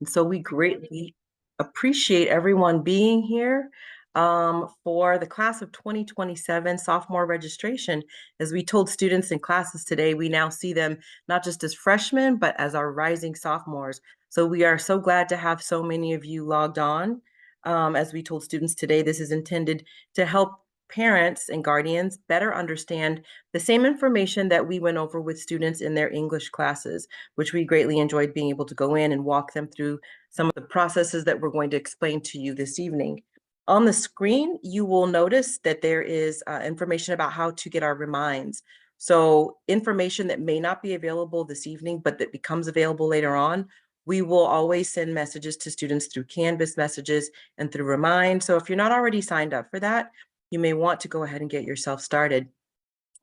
So we greatly appreciate everyone being here for the class of 2027 sophomore registration. As we told students in classes today, we now see them not just as freshmen, but as our rising sophomores. So we are so glad to have so many of you logged on. As we told students today, this is intended to help parents and guardians better understand the same information that we went over with students in their English classes, which we greatly enjoyed being able to go in and walk them through some of the processes that we're going to explain to you this evening. On the screen, you will notice that there is information about how to get our reminds. So information that may not be available this evening, but that becomes available later on, we will always send messages to students through Canvas messages and through Remind. So if you're not already signed up for that, you may want to go ahead and get yourself started.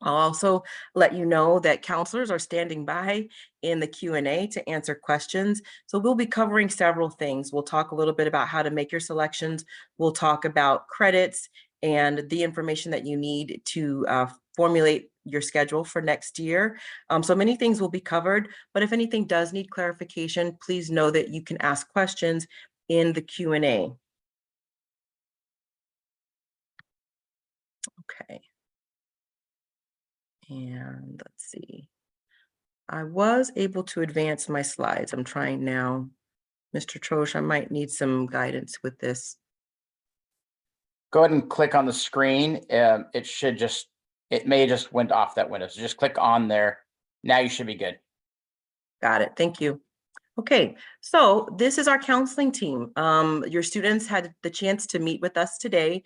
I'll also let you know that counselors are standing by in the Q&A to answer questions. So we'll be covering several things. We'll talk a little bit about how to make your selections. We'll talk about credits and the information that you need to formulate your schedule for next year. So many things will be covered, but if anything does need clarification, please know that you can ask questions in the Q&A. Okay. And let's see. I was able to advance my slides. I'm trying now. Mr. Trosh, I might need some guidance with this. Go ahead and click on the screen. It may just went off that window. So just click on there. Now you should be good. Got it. Thank you. Okay, so this is our counseling team. Your students had the chance to meet with us today.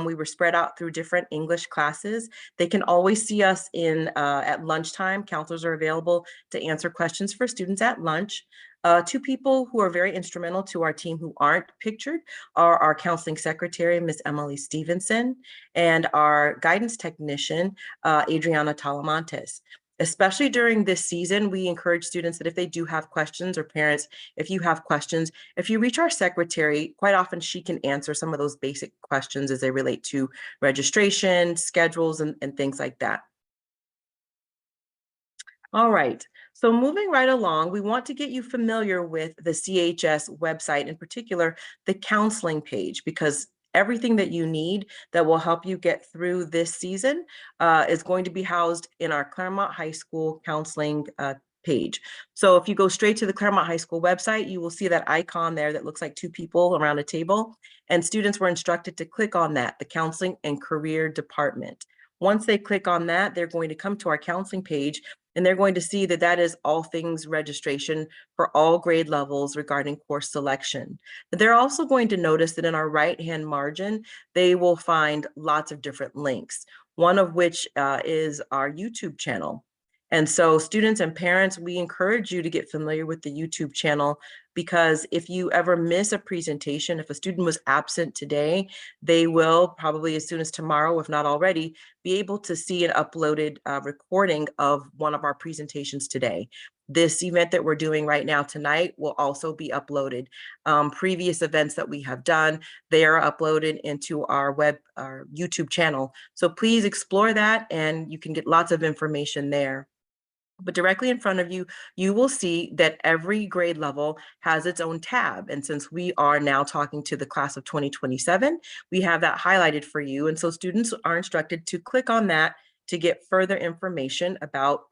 We were spread out through different English classes. They can always see us at lunchtime. Counselors are available to answer questions for students at lunch. Two people who are very instrumental to our team who aren't pictured are our counseling secretary, Ms. Emily Stevenson, and our guidance technician, Adriana Talamantes. Especially during this season, we encourage students that if they do have questions, or parents, if you have questions, if you reach our secretary, quite often she can answer some of those basic questions as they relate to registration, schedules, and things like that. All right, so moving right along, we want to get you familiar with the CHS website, in particular, the counseling page, because everything that you need that will help you get through this season is going to be housed in our Claremont High School counseling page. So if you go straight to the Claremont High School website, you will see that icon there that looks like two people around a table, and students were instructed to click on that, the Counseling and Career Department. Once they click on that, they're going to come to our counseling page, and they're going to see that that is all things registration for all grade levels regarding course selection. But they're also going to notice that in our right-hand margin, they will find lots of different links, one of which is our YouTube channel. And so students and parents, we encourage you to get familiar with the YouTube channel, because if you ever miss a presentation, if a student was absent today, they will probably as soon as tomorrow, if not already, be able to see an uploaded recording of one of our presentations today. This event that we're doing right now tonight will also be uploaded. Previous events that we have done, they are uploaded into our YouTube channel. So please explore that, and you can get lots of information there. But directly in front of you, you will see that every grade level has its own tab. And since we are now talking to the class of 2027, we have that highlighted for you. And so students are instructed to click on that to get further information about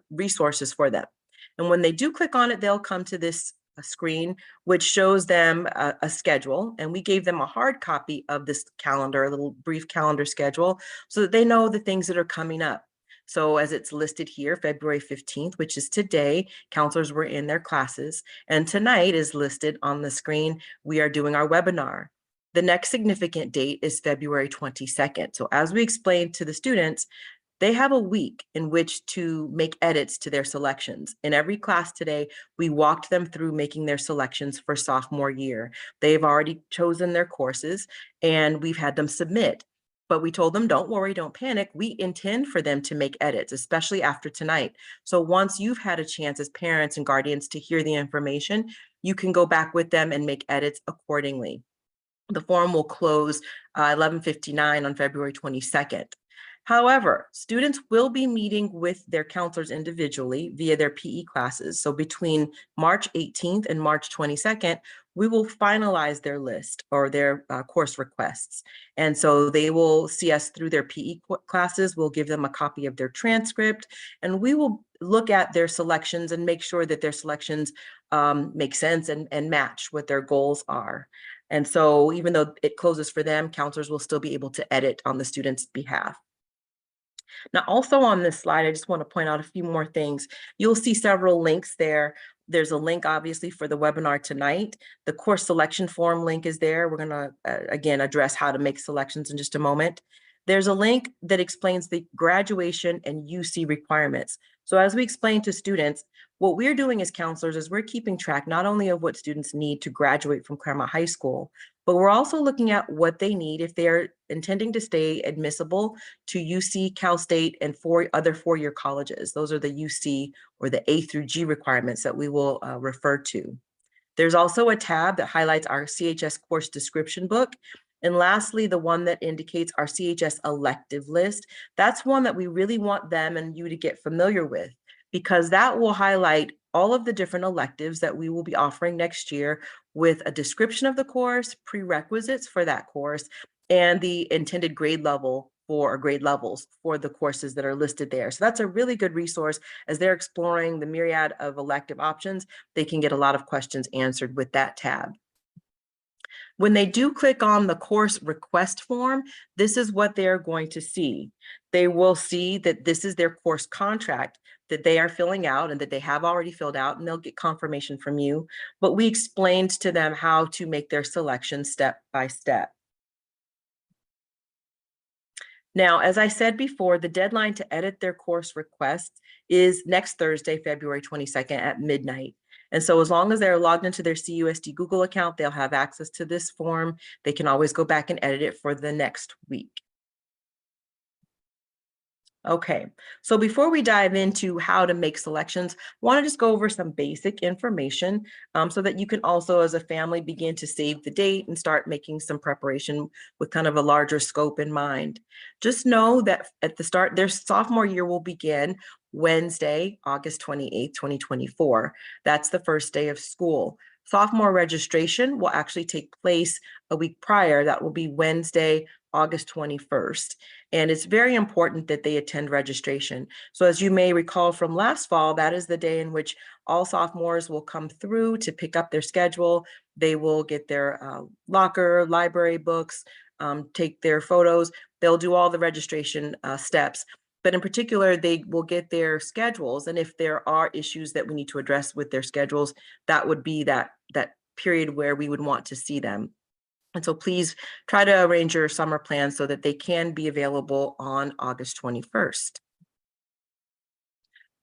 resources for them. And when they do click on it, they'll come to this screen, which shows them a schedule. And we gave them a hard copy of this calendar, a little brief calendar schedule, so that they know the things that are coming up. So as it's listed here, February 15th, which is today, counselors were in their classes. And tonight is listed on the screen. We are doing our webinar. The next significant date is February 22nd. So as we explained to the students, they have a week in which to make edits to their selections. In every class today, we walked them through making their selections for sophomore year. They've already chosen their courses, and we've had them submit. But we told them, don't worry, don't panic. We intend for them to make edits, especially after tonight. So once you've had a chance as parents and guardians to hear the information, you can go back with them and make edits accordingly. The form will close 11:59 on February 22nd. However, students will be meeting with their counselors individually via their PE classes. So between March 18th and March 22nd, we will finalize their list or their course requests. And so they will see us through their PE classes. We'll give them a copy of their transcript, and we will look at their selections and make sure that their selections make sense and match what their goals are. And so even though it closes for them, counselors will still be able to edit on the student's behalf. Now, also on this slide, I just want to point out a few more things. You'll see several links there. There's a link, obviously, for the webinar tonight. The course selection form link is there. We're going to, again, address how to make selections in just a moment. There's a link that explains the graduation and UC requirements. So as we explain to students, what we're doing as counselors is we're keeping track not only of what students need to graduate from Claremont High School, but we're also looking at what they need if they're intending to stay admissible to UC, Cal State, and other four-year colleges. Those are the UC or the A through G requirements that we will refer to. There's also a tab that highlights our CHS course description book. And lastly, the one that indicates our CHS elective list. That's one that we really want them and you to get familiar with, because that will highlight all of the different electives that we will be offering next year with a description of the course, prerequisites for that course, and the intended grade level or grade levels for the courses that are listed there. So that's a really good resource as they're exploring the myriad of elective options. They can get a lot of questions answered with that tab. When they do click on the course request form, this is what they're going to see. They will see that this is their course contract that they are filling out and that they have already filled out, and they'll get confirmation from you. But we explained to them how to make their selection step by step. Now, as I said before, the deadline to edit their course requests is next Thursday, February 22nd at midnight. And so as long as they're logged into their CUSD Google account, they'll have access to this form. They can always go back and edit it for the next week. Okay, so before we dive into how to make selections, I want to just go over some basic information so that you can also, as a family, begin to save the date and start making some preparation with kind of a larger scope in mind. Just know that at the start, their sophomore year will begin Wednesday, August 28th, 2024. That's the first day of school. Sophomore registration will actually take place a week prior. That will be Wednesday, August 21st. And it's very important that they attend registration. So as you may recall from last fall, that is the day in which all sophomores will come through to pick up their schedule. They will get their locker, library books, take their photos. They'll do all the registration steps. But in particular, they will get their schedules. And if there are issues that we need to address with their schedules, that would be that period where we would want to see them. And so please try to arrange your summer plans so that they can be available on August 21st.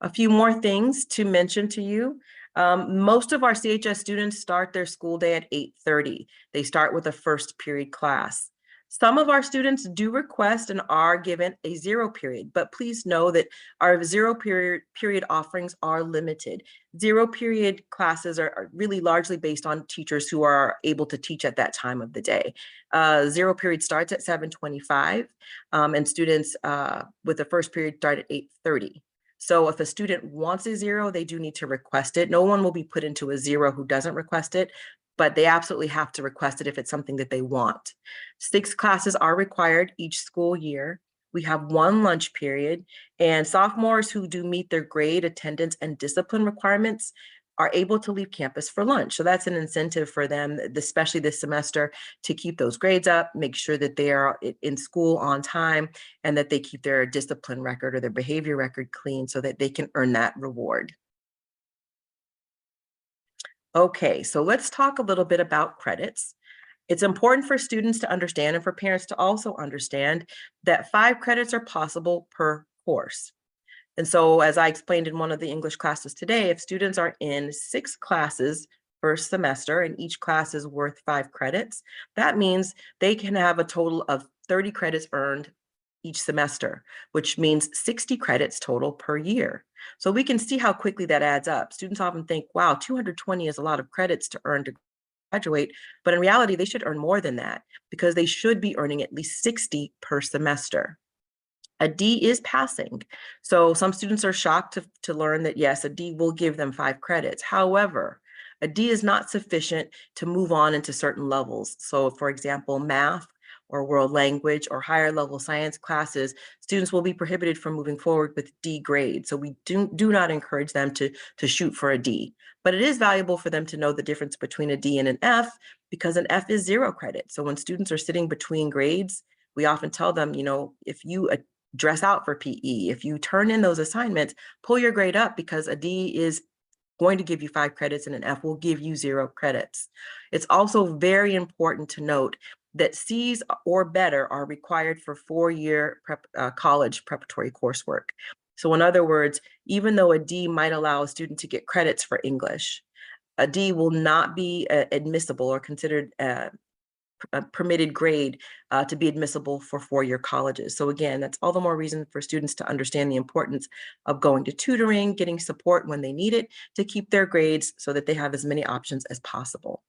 A few more things to mention to you. Most of our CHS students start their school day at 8:30. They start with a first period class. Some of our students do request and are given a 0 period, but please know that our 0 period offerings are limited. 0 period classes are really largely based on teachers who are able to teach at that time of the day. 0 period starts at 7:25, and students with the first period start at 8:30. So if a student wants a 0, they do need to request it. No one will be put into a 0 who doesn't request it, but they absolutely have to request it if it's something that they want. 6 classes are required each school year. We have 1 lunch period, and sophomores who do meet their grade, attendance, and discipline requirements are able to leave campus for lunch. So that's an incentive for them, especially this semester, to keep those grades up, make sure that they are in school on time, and that they keep their discipline record or their behavior record clean so that they can earn that reward. Okay, so let's talk a little bit about credits. It's important for students to understand and for parents to also understand that 5 credits are possible per course. And so as I explained in one of the English classes today, if students are in 6 classes first semester and each class is worth 5 credits, that means they can have a total of 30 credits earned each semester, which means 60 credits total per year. So we can see how quickly that adds up. Students often think, wow, 220 is a lot of credits to earn to graduate, but in reality, they should earn more than that because they should be earning at least 60 per semester. A D is passing. So some students are shocked to learn that, yes, a D will give them 5 credits. However, a D is not sufficient to move on into certain levels. So for example, math or world language or higher level science classes, students will be prohibited from moving forward with D grades. So we do not encourage them to shoot for a D. But it is valuable for them to know the difference between a D and an F, because an F is 0 credit. So when students are sitting between grades, we often tell them, if you dress out for PE, if you turn in those assignments, pull your grade up, because a D is going to give you 5 credits and an F will give you 0 credits. It's also very important to note that C's or better are required for 4-year college preparatory coursework. So in other words, even though a D might allow a student to get credits for English, a D will not be admissible or considered a permitted grade to be admissible for 4-year colleges. So again, that's all the more reason for students to understand the importance of going to tutoring, getting support when they need it, to keep their grades so that they have as many options as possible.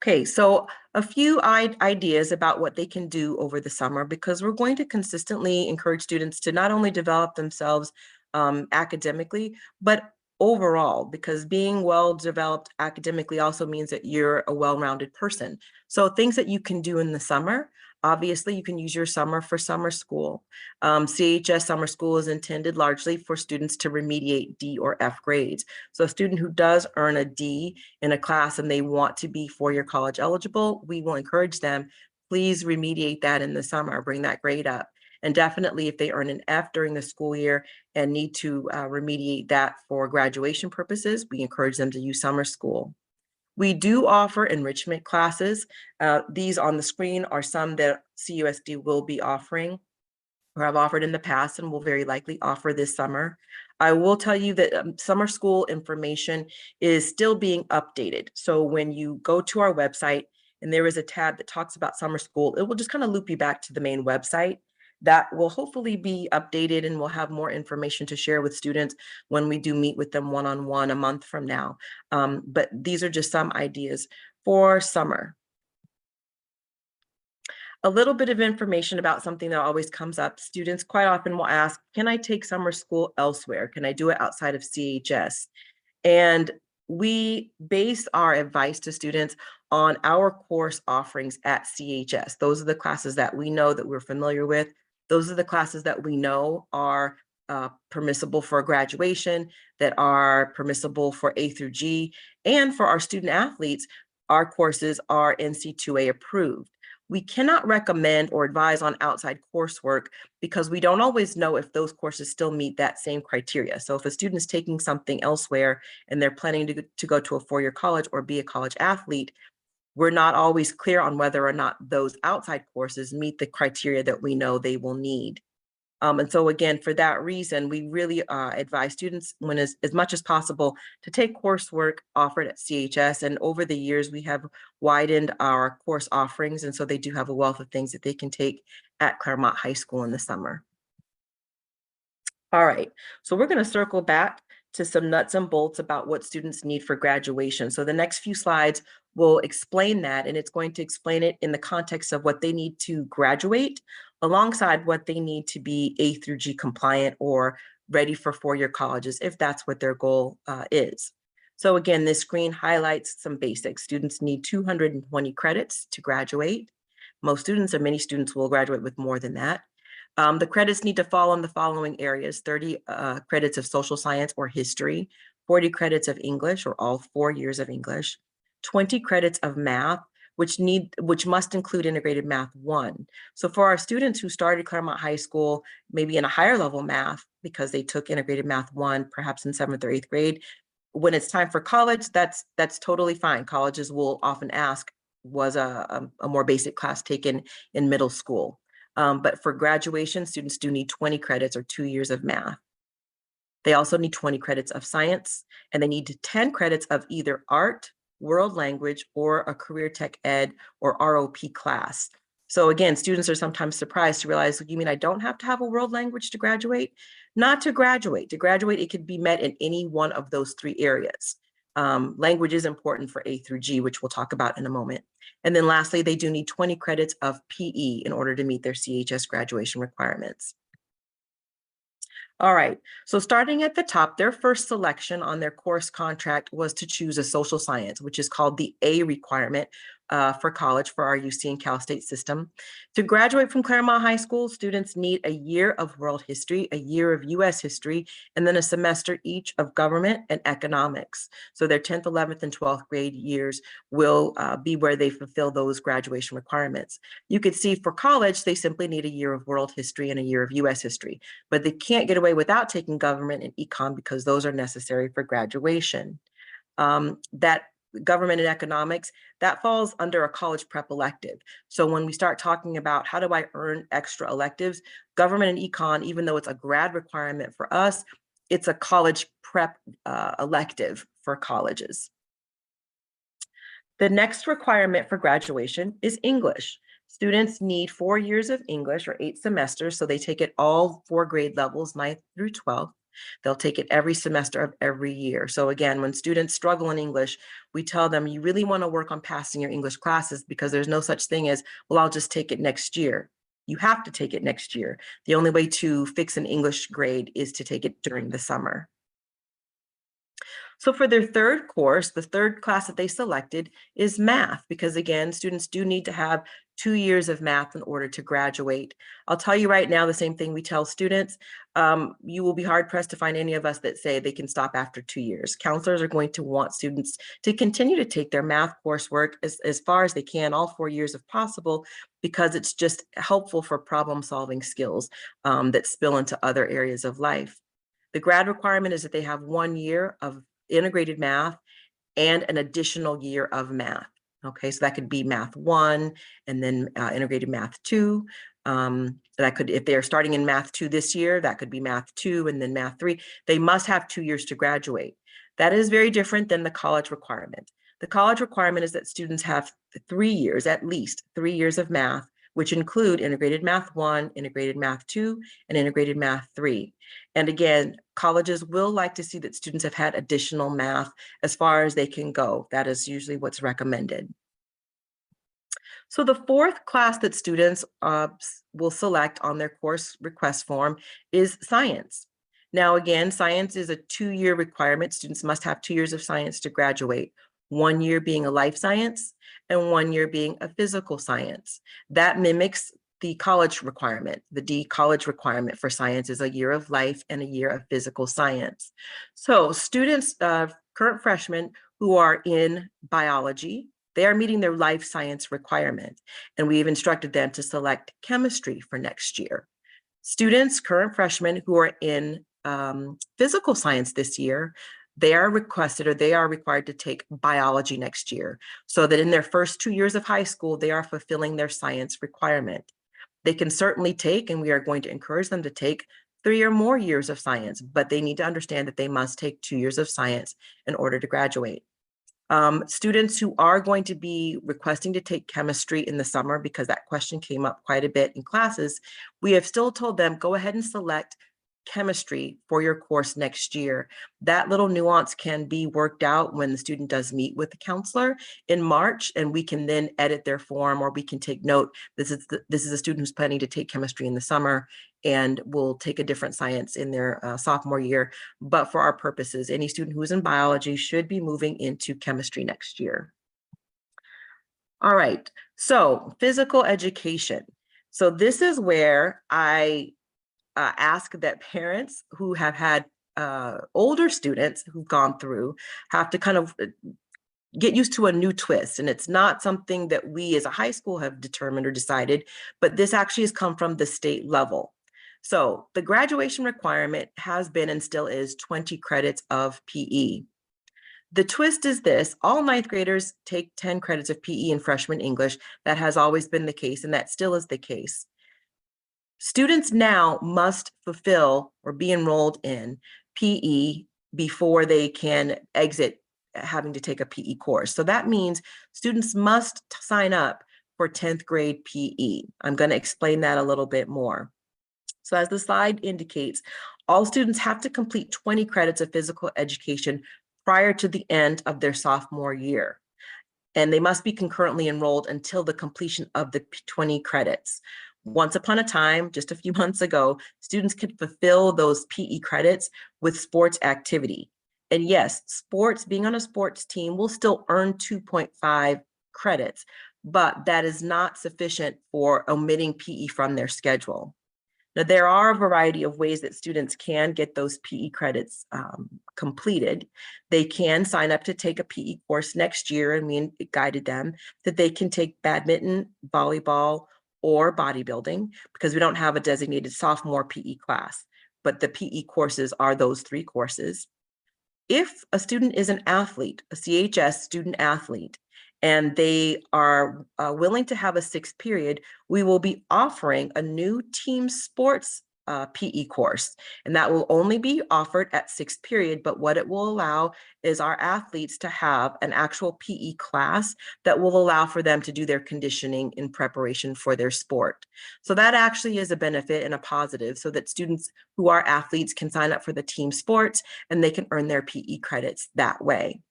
Okay, so a few ideas about what they can do over the summer, because we're going to consistently encourage students to not only develop themselves academically, but overall, because being well developed academically also means that you're a well-rounded person. So things that you can do in the summer: obviously, you can use your summer for summer school. CHS summer school is intended largely for students to remediate D or F grades. So a student who does earn a D in a class and they want to be 4-year college eligible, we will encourage them, please remediate that in the summer, bring that grade up. And definitely if they earn an F during the school year and need to remediate that for graduation purposes, we encourage them to use summer school. We do offer enrichment classes. These on the screen are some that CUSD will be offering, or have offered in the past, and will very likely offer this summer. I will tell you that summer school information is still being updated. So when you go to our website and there is a tab that talks about summer school, it will just kind of loop you back to the main website. That will hopefully be updated, and we'll have more information to share with students when we do meet with them one-on-one a month from now. But these are just some ideas for summer. A little bit of information about something that always comes up. Students quite often will ask, can I take summer school elsewhere? Can I do it outside of CHS? And we base our advice to students on our course offerings at CHS. Those are the classes that we know that we're familiar with. Those are the classes that we know are permissible for graduation, that are permissible for A through G, and for our student athletes, our courses are NC2A approved. We cannot recommend or advise on outside coursework because we don't always know if those courses still meet that same criteria. So if a student is taking something elsewhere and they're planning to go to a 4-year college or be a college athlete, we're not always clear on whether or not those outside courses meet the criteria that we know they will need. And so again, for that reason, we really advise students, when as much as possible, to take coursework offered at CHS. And over the years, we have widened our course offerings. And so they do have a wealth of things that they can take at Claremont High School in the summer. All right, so we're going to circle back to some nuts and bolts about what students need for graduation. So the next few slides will explain that, and it's going to explain it in the context of what they need to graduate alongside what they need to be A through G compliant or ready for 4-year colleges, if that's what their goal is. So again, this screen highlights some basics. Students need 220 credits to graduate. Most students, or many students, will graduate with more than that. The credits need to fall in the following areas: 30 credits of social science or history, 40 credits of English or all 4 years of English, 20 credits of math, which must include integrated math 1. So for our students who started Claremont High School, maybe in a higher level math, because they took integrated math 1, perhaps in 7th or 8th grade, when it's time for college, that's totally fine. Colleges will often ask, was a more basic class taken in middle school? But for graduation, students do need 20 credits or 2 years of math. They also need 20 credits of science, and they need 10 credits of either art, world language, or a career tech ed or ROP class. So again, students are sometimes surprised to realize, you mean I don't have to have a world language to graduate? Not to graduate. To graduate, it could be met in any one of those 3 areas. Language is important for A through G, which we'll talk about in a moment. And then lastly, they do need 20 credits of PE in order to meet their CHS graduation requirements. All right, so starting at the top, their first selection on their course contract was to choose a social science, which is called the A requirement for college for our UC and Cal State system. To graduate from Claremont High School, students need a year of world history, a year of US history, and then a semester each of government and economics. So their 10th, 11th, and 12th grade years will be where they fulfill those graduation requirements. You could see for college, they simply need a year of world history and a year of US history, but they can't get away without taking government and econ because those are necessary for graduation. That government and economics, that falls under a college prep elective. So when we start talking about how do I earn extra electives, government and econ, even though it's a grad requirement for us, it's a college prep elective for colleges. The next requirement for graduation is English. Students need 4 years of English or 8 semesters, so they take it all 4 grade levels, 9th through 12th. They'll take it every semester of every year. So again, when students struggle in English, we tell them you really want to work on passing your English classes because there's no such thing as, well, I'll just take it next year. You have to take it next year. The only way to fix an English grade is to take it during the summer. So for their third course, the third class that they selected is math, because again, students do need to have 2 years of math in order to graduate. I'll tell you right now, the same thing we tell students, you will be hard pressed to find any of us that say they can stop after 2 years. Counselors are going to want students to continue to take their math coursework as far as they can, all 4 years if possible, because it's just helpful for problem solving skills that spill into other areas of life. The grad requirement is that they have 1 year of integrated math and an additional year of math. Okay, so that could be math 1 and then integrated math 2. That could, if they're starting in math 2 this year, that could be math 2 and then math 3. They must have 2 years to graduate. That is very different than the college requirement. The college requirement is that students have 3 years, at least 3 years of math, which include integrated math 1, integrated math 2, and integrated math 3. And again, colleges will like to see that students have had additional math as far as they can go. That is usually what's recommended. So the fourth class that students will select on their course request form is science. Now, again, science is a 2-year requirement. Students must have 2 years of science to graduate, 1 year being a life science and 1 year being a physical science. That mimics the college requirement. The D college requirement for science is a year of life and a year of physical science. So students, current freshmen who are in biology, they are meeting their life science requirement. And we've instructed them to select chemistry for next year. Students, current freshmen who are in physical science this year, they are requested or they are required to take biology next year, so that in their first 2 years of high school, they are fulfilling their science requirement. They can certainly take, and we are going to encourage them to take 3 or more years of science, but they need to understand that they must take 2 years of science in order to graduate. Students who are going to be requesting to take chemistry in the summer, because that question came up quite a bit in classes, we have still told them, go ahead and select chemistry for your course next year. That little nuance can be worked out when the student does meet with the counselor in March, and we can then edit their form, or we can take note, this is a student who's planning to take chemistry in the summer and will take a different science in their sophomore year. But for our purposes, any student who's in biology should be moving into chemistry next year. All right, so physical education. So this is where I ask that parents who have had older students who've gone through have to kind of get used to a new twist. And it's not something that we as a high school have determined or decided, but this actually has come from the state level. So the graduation requirement has been and still is 20 credits of PE. The twist is this: all 9th graders take 10 credits of PE in freshman English. That has always been the case, and that still is the case. Students now must fulfill or be enrolled in PE before they can exit having to take a PE course. So that means students must sign up for 10th grade PE. I'm going to explain that a little bit more. So as the slide indicates, all students have to complete 20 credits of physical education prior to the end of their sophomore year. And they must be concurrently enrolled until the completion of the 20 credits. Once upon a time, just a few months ago, students could fulfill those PE credits with sports activity. And yes, sports, being on a sports team will still earn 2.5 credits, but that is not sufficient for omitting PE from their schedule. Now, there are a variety of ways that students can get those PE credits completed. They can sign up to take a PE course next year, and we guided them that they can take badminton, volleyball, or bodybuilding, because we don't have a designated sophomore PE class, but the PE courses are those 3 courses. If a student is an athlete, a CHS student athlete, and they are willing to have a 6th period, we will be offering a new team sports PE course, and that will only be offered at 6th period, but what it will allow is our athletes to have an actual PE class that will allow for them to do their conditioning in preparation for their sport. So that actually is a benefit and a positive, so that students who are athletes can sign up for the team sports and they can earn their PE credits that way.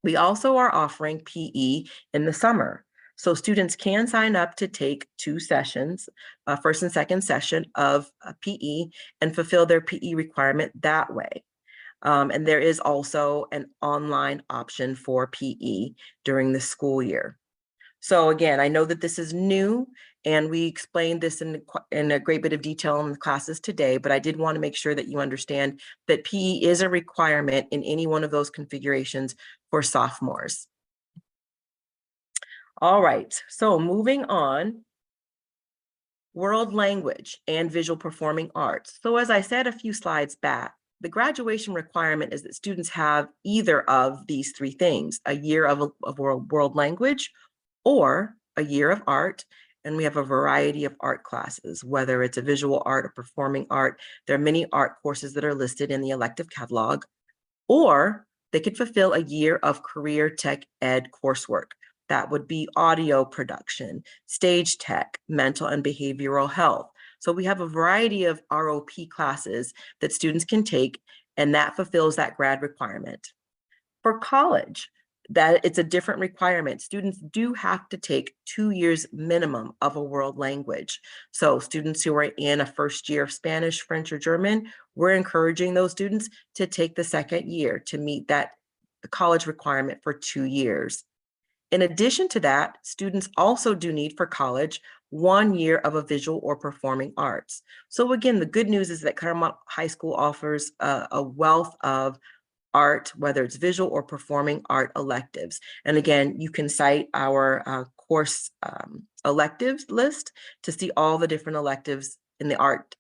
We also are offering PE in the summer. So students can sign up to take 2 sessions, first and second session of PE, and fulfill their PE requirement that way. And there is also an online option for PE during the school year. So again, I know that this is new, and we explained this in a great bit of detail in the classes today, but I did want to make sure that you understand that PE is a requirement in any one of those configurations for sophomores. All right, so moving on, world language and visual performing arts. So as I said a few slides back, the graduation requirement is that students have either of these 3 things: a year of world language or a year of art. And we have a variety of art classes, whether it's a visual art or performing art. There are many art courses that are listed in the elective catalog, or they could fulfill a year of career tech ed coursework. That would be audio production, stage tech, mental and behavioral health. So we have a variety of ROP classes that students can take, and that fulfills that grad requirement. For college, that it's a different requirement. Students do have to take 2 years minimum of a world language. So students who are in a first year of Spanish, French, or German, we're encouraging those students to take the 2nd year to meet that college requirement for 2 years. In addition to that, students also do need for college 1 year of a visual or performing arts. So again, the good news is that Claremont High School offers a wealth of art, whether it's visual or performing art electives. And again, you can cite our course electives list to see all the different electives in the art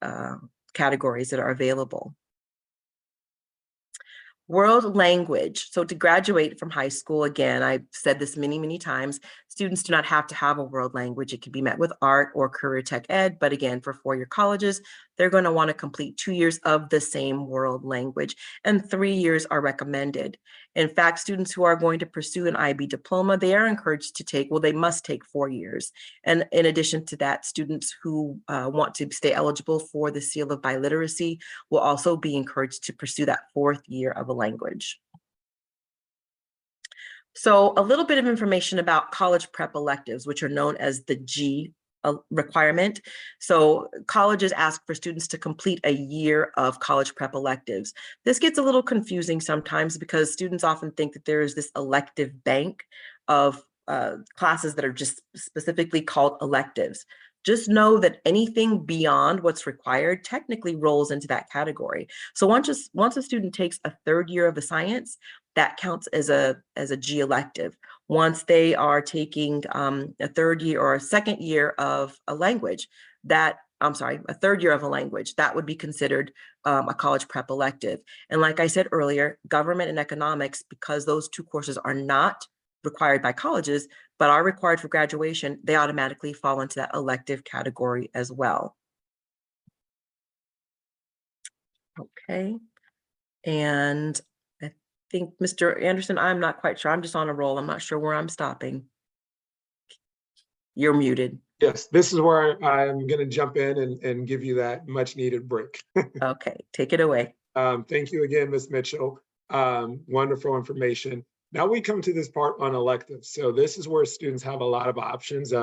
categories that are available. World language. So to graduate from high school, again, I've said this many, many times, students do not have to have a world language. It can be met with art or career tech ed. But again, for 4-year colleges, they're going to want to complete 2 years of the same world language, and 3 years are recommended. In fact, students who are going to pursue an IB diploma, they are encouraged to take, well, they must take 4 years. And in addition to that, students who want to stay eligible for the seal of biliteracy will also be encouraged to pursue that 4th year of a language. So a little bit of information about college prep electives, which are known as the G requirement. So colleges ask for students to complete a year of college prep electives. This gets a little confusing sometimes because students often think that there is this elective bank of classes that are just specifically called electives. Just know that anything beyond what's required technically rolls into that category. So once a student takes a 3rd year of a science, that counts as a G elective. Once they are taking a 3rd year or a 2nd year of a language, a 3rd year of a language, that would be considered a college prep elective. And like I said earlier, government and economics, because those 2 courses are not required by colleges, but are required for graduation, they automatically fall into that elective category as well. Okay, and I think Mr. Anderson, I'm not quite sure. I'm just on a roll. I'm not sure where I'm stopping. You're muted. Yes, this is where I'm going to jump in and give you that much needed break. Okay, take it away. Thank you again, Ms. Mitchell. Wonderful information. Now we come to this part on electives. So this is where students have a lot of options.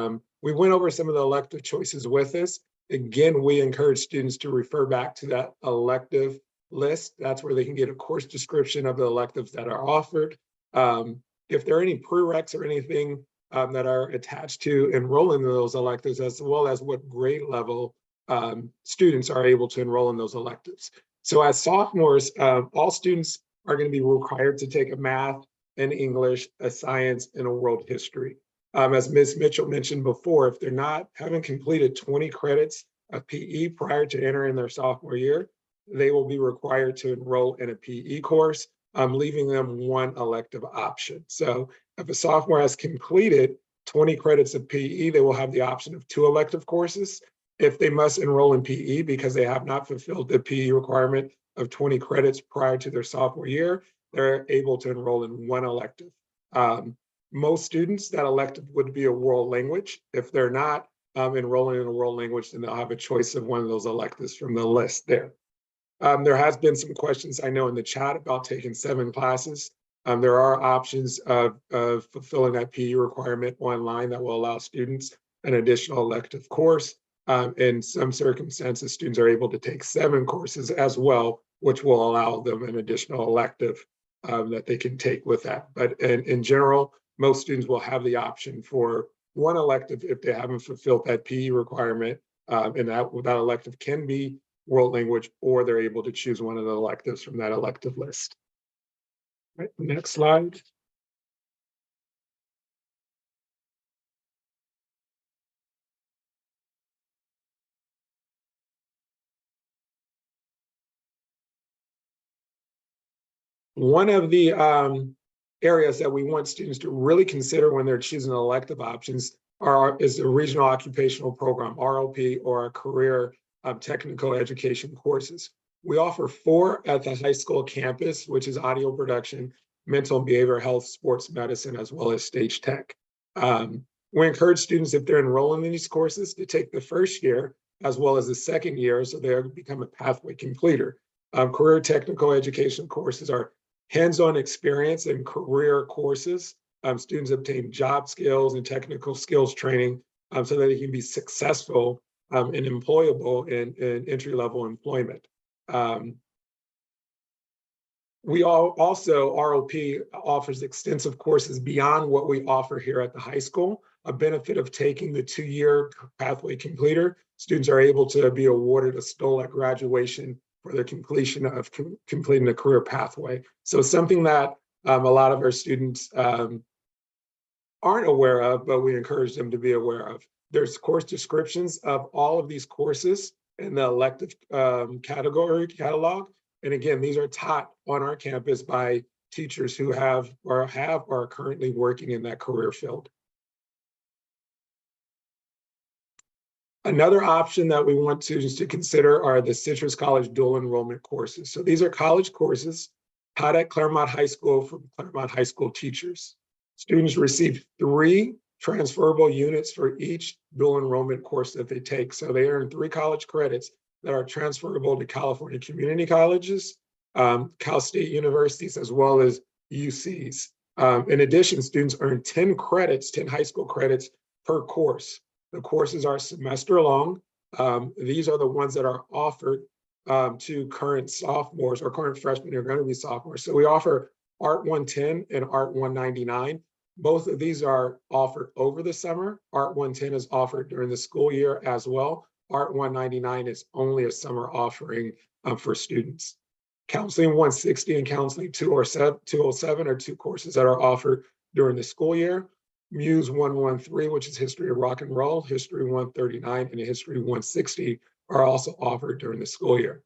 We went over some of the elective choices with us. Again, we encourage students to refer back to that elective list. That's where they can get a course description of the electives that are offered. If there are any prereqs or anything that are attached to enrolling in those electives, as well as what grade level students are able to enroll in those electives. So as sophomores, all students are going to be required to take a math, an English, a science, and a world history. As Ms. Mitchell mentioned before, if they're not having completed 20 credits of PE prior to entering their sophomore year, they will be required to enroll in a PE course, leaving them one elective option. So if a sophomore has completed 20 credits of PE, they will have the option of 2 elective courses. If they must enroll in PE because they have not fulfilled the PE requirement of 20 credits prior to their sophomore year, they're able to enroll in 1 elective. Most students, that elective would be a world language. If they're not enrolling in a world language, then they'll have a choice of one of those electives from the list there. There has been some questions I know in the chat about taking 7 classes. There are options of fulfilling that PE requirement online that will allow students an additional elective course. In some circumstances, students are able to take 7 courses as well, which will allow them an additional elective that they can take with that. But in general, most students will have the option for 1 elective if they haven't fulfilled that PE requirement, and that elective can be world language, or they're able to choose one of the electives from that elective list. Right, next slide. One of the areas that we want students to really consider when they're choosing elective options is the regional occupational program, ROP, or our career technical education courses. We offer 4 at the high school campus, which is audio production, mental and behavioral health, sports medicine, as well as stage tech. We encourage students, if they're enrolling in these courses, to take the first year as well as the second year so they become a pathway completer. Career technical education courses are hands-on experience and career courses. Students obtain job skills and technical skills training so that they can be successful and employable in entry-level employment. We also, ROP offers extensive courses beyond what we offer here at the high school. A benefit of taking the 2-year pathway completer, students are able to be awarded a STOL at graduation for the completion of completing the career pathway. So something that a lot of our students aren't aware of, but we encourage them to be aware of. There's course descriptions of all of these courses in the elective category catalog. And again, these are taught on our campus by teachers who have or are currently working in that career field. Another option that we want students to consider are the Citrus College dual enrollment courses. So these are college courses taught at Claremont High School from Claremont High School teachers. Students receive 3 transferable units for each dual enrollment course that they take. So they earn 3 college credits that are transferable to California community colleges, Cal State universities, as well as UCs. In addition, students earn 10 credits, 10 high school credits per course. The courses are semester long. These are the ones that are offered to current sophomores or current freshmen who are going to be sophomores. So we offer Art 110 and Art 199. Both of these are offered over the summer. Art 110 is offered during the school year as well. Art 199 is only a summer offering for students. Counseling 160 and Counseling 207 are 2 courses that are offered during the school year. Muse 113, which is History of Rock and Roll, History 139, and History 160 are also offered during the school year.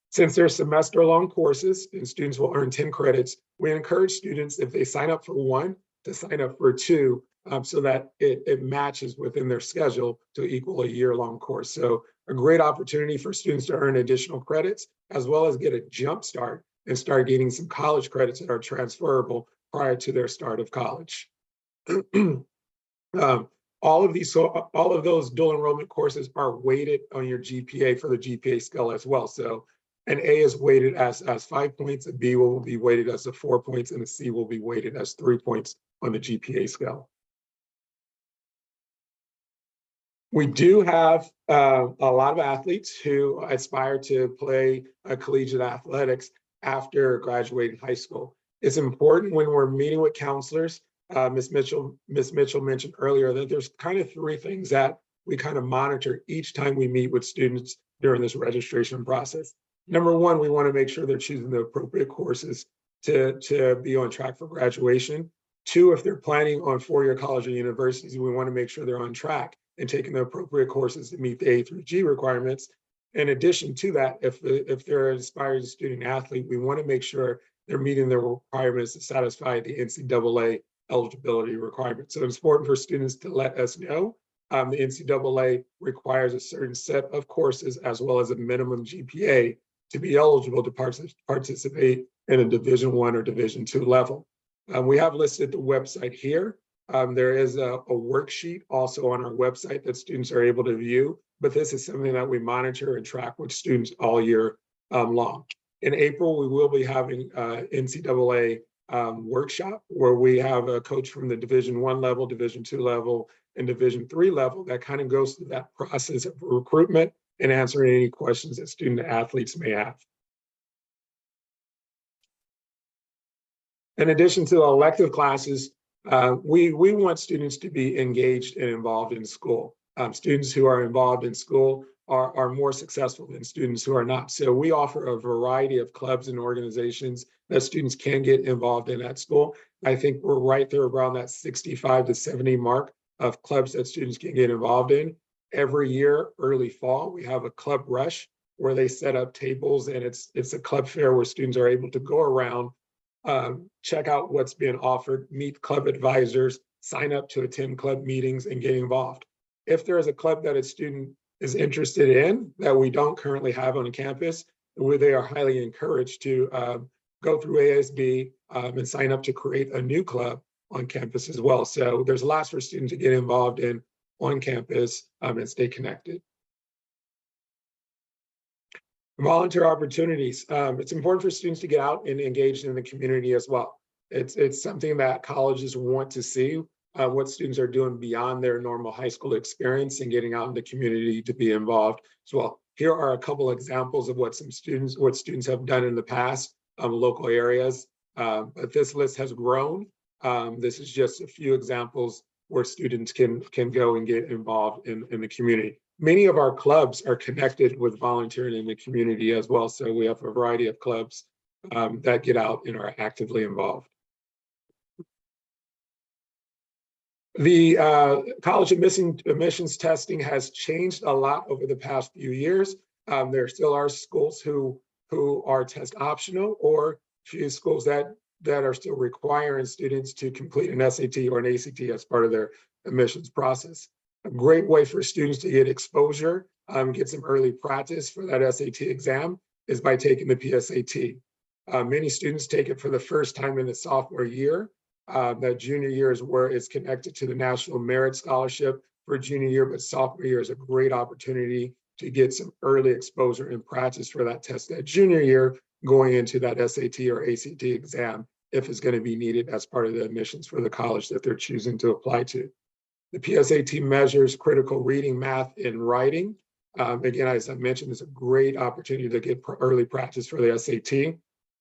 Since they're semester-long courses and students will earn 10 credits, we encourage students, if they sign up for 1, to sign up for 2 so that it matches within their schedule to equal a year-long course. So a great opportunity for students to earn additional credits, as well as get a jump start and start getting some college credits that are transferable prior to their start of college. All of those dual enrollment courses are weighted on your GPA for the GPA scale as well. So An A is weighted as 5 points, a B will be weighted as 4 points, and a C will be weighted as 3 points on the GPA scale. We do have a lot of athletes who aspire to play collegiate athletics after graduating high school. It's important when we're meeting with counselors. Ms. Mitchell mentioned earlier that there's kind of 3 things that we kind of monitor each time we meet with students during this registration process. Number 1, we want to make sure they're choosing the appropriate courses to be on track for graduation. 2, if they're planning on 4-year college or universities, we want to make sure they're on track and taking the appropriate courses to meet the A through G requirements. In addition to that, if they're an aspiring student athlete, we want to make sure they're meeting the requirements to satisfy the NCAA eligibility requirements. So it's important for students to let us know. The NCAA requires a certain set of courses as well as a minimum GPA to be eligible to participate in a Division I or Division II level. We have listed the website here. There is a worksheet also on our website that students are able to view, but this is something that we monitor and track with students all year long. In April, we will be having NCAA workshop where we have a coach from the Division I level, Division II level, and Division III level that kind of goes through that process of recruitment and answering any questions that student athletes may have. In addition to the elective classes, we want students to be engaged and involved in school. Students who are involved in school are more successful than students who are not. So we offer a variety of clubs and organizations that students can get involved in at school. I think we're right there around that 65 to 70 mark of clubs that students can get involved in. Every year, early fall, we have a club rush where they set up tables, and it's a club fair where students are able to go around, check out what's being offered, meet club advisors, sign up to attend club meetings, and get involved. If there is a club that a student is interested in that we don't currently have on campus, where they are highly encouraged to go through ASB and sign up to create a new club on campus as well. So there's lots for students to get involved in on campus and stay connected. Volunteer opportunities. It's important for students to get out and engage in the community as well. It's something that colleges want to see, what students are doing beyond their normal high school experience and getting out in the community to be involved as well. Here are a couple examples of what students have done in the past, local areas, but this list has grown. This is just a few examples where students can go and get involved in the community. Many of our clubs are connected with volunteering in the community as well. So we have a variety of clubs that get out and are actively involved. The college admissions testing has changed a lot over the past few years. There still are schools who are test optional, or few schools that are still requiring students to complete an SAT or an ACT as part of their admissions process. A great way for students to get exposure, get some early practice for that SAT exam is by taking the PSAT. Many students take it for the first time in the sophomore year. That junior year is where it's connected to the National Merit Scholarship for junior year, but sophomore year is a great opportunity to get some early exposure and practice for that test that junior year going into that SAT or ACT exam if it's going to be needed as part of the admissions for the college that they're choosing to apply to. The PSAT measures critical reading, math, and writing. Again, as I mentioned, it's a great opportunity to get early practice for the SAT.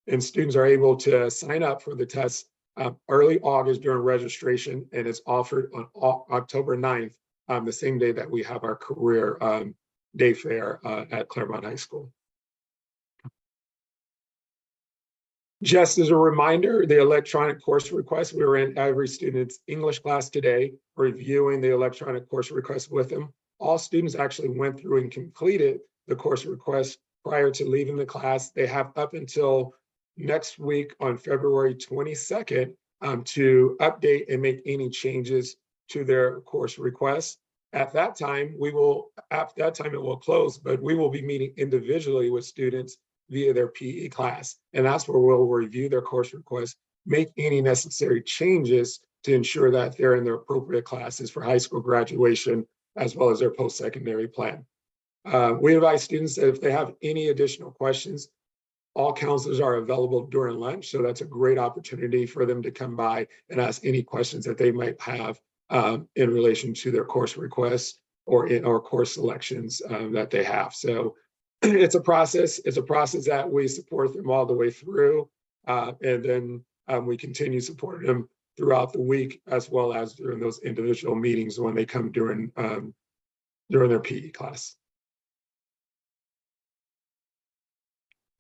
And students are able to sign up for the test early August during registration, and it's offered on October 9th, the same day that we have our career day fair at Claremont High School. Just as a reminder, the electronic course request, we were in every student's English class today, reviewing the electronic course request with them. All students actually went through and completed the course request prior to leaving the class. They have up until next week on February 22nd to update and make any changes to their course request. At that time, it will close, but we will be meeting individually with students via their PE class. And that's where we'll review their course request, make any necessary changes to ensure that they're in their appropriate classes for high school graduation, as well as their post-secondary plan. We advise students that if they have any additional questions, all counselors are available during lunch. So that's a great opportunity for them to come by and ask any questions that they might have in relation to their course requests or course selections that they have. So it's a process. It's a process that we support them all the way through. And then we continue supporting them throughout the week, as well as during those individual meetings when they come during their PE class.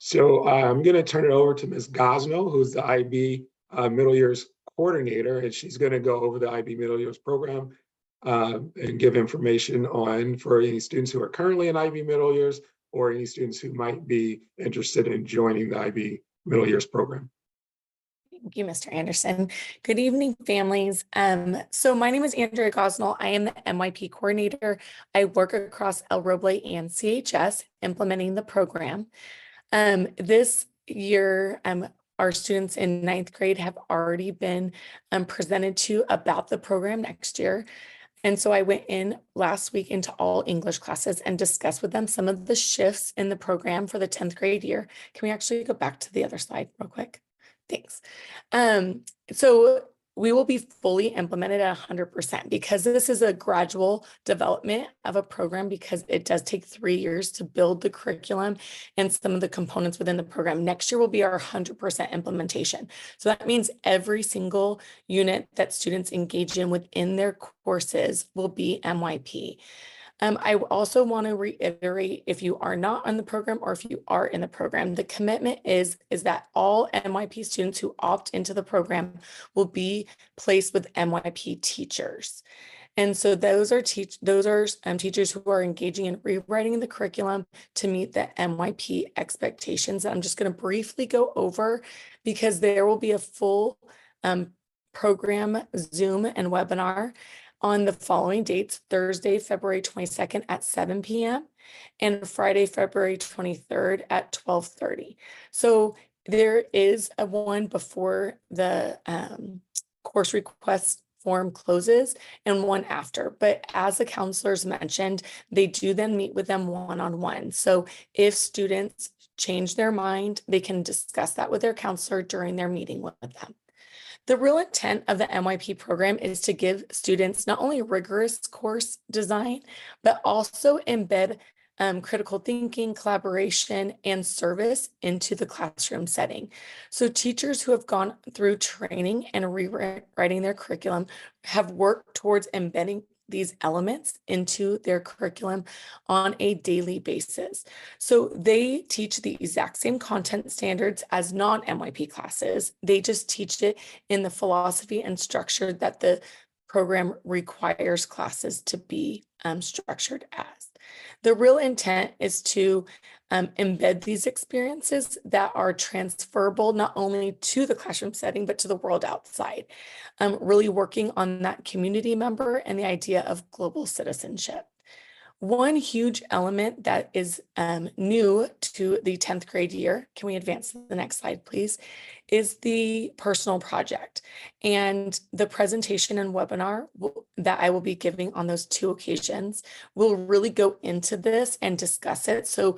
So I'm going to turn it over to Ms. Gosnell, who's the IB Middle Years Coordinator, and she's going to go over the IB Middle Years program and give information on for any students who are currently in IB Middle Years or any students who might be interested in joining the IB Middle Years program. Thank you, Mr. Anderson. Good evening, families. So my name is Andrea Gosnell. I am the MYP coordinator. I work across El Roble and CHS implementing the program. This year, our students in 9th grade have already been presented to about the program next year. And so I went in last week into all English classes and discussed with them some of the shifts in the program for the 10th grade year. Can we actually go back to the other slide real quick? Thanks. So we will be fully implemented at 100% because this is a gradual development of a program, because it does take 3 years to build the curriculum and some of the components within the program. Next year will be our 100% implementation. So that means every single unit that students engage in within their courses will be MYP. I also want to reiterate, if you are not on the program or if you are in the program, the commitment is that all MYP students who opt into the program will be placed with MYP teachers. And so those are teachers who are engaging in rewriting the curriculum to meet the MYP expectations. I'm just going to briefly go over, because there will be a full program Zoom and webinar on the following dates: Thursday, February 22nd at 7 p.m. and Friday, February 23rd at 12:30. So there is a one before the course request form closes and one after. But as the counselors mentioned, they do then meet with them one-on-one. So if students change their mind, they can discuss that with their counselor during their meeting with them. The real intent of the MYP program is to give students not only rigorous course design, but also embed critical thinking, collaboration, and service into the classroom setting. So teachers who have gone through training and rewriting their curriculum have worked towards embedding these elements into their curriculum on a daily basis. So they teach the exact same content standards as non-MYP classes. They just teach it in the philosophy and structure that the program requires classes to be structured as. The real intent is to embed these experiences that are transferable not only to the classroom setting, but to the world outside. Really working on that community member and the idea of global citizenship. One huge element that is new to the 10th grade year, can we advance to the next slide, please, is the personal project. And the presentation and webinar that I will be giving on those 2 occasions will really go into this and discuss it. So